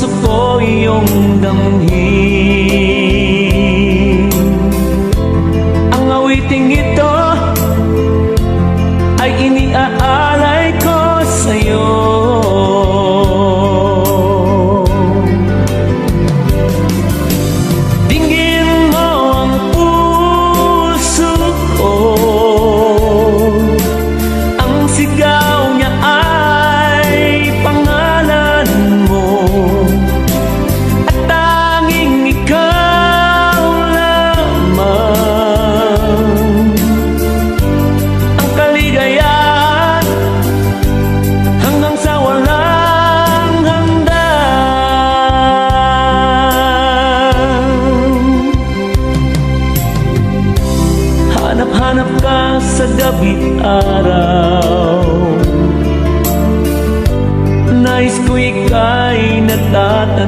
puso ko iyong damhin. Ang awiting ito ay iniaalay ko sa'yo. Dinggin mo ang puso ko, ang sigaw niya ay pangalan mo, at tanging ikaw lamang ang kaligayahan hanggang sa walang hanggan. Hanap-hanap ka sa gabi't araw, nais ko ika'y natatanaw.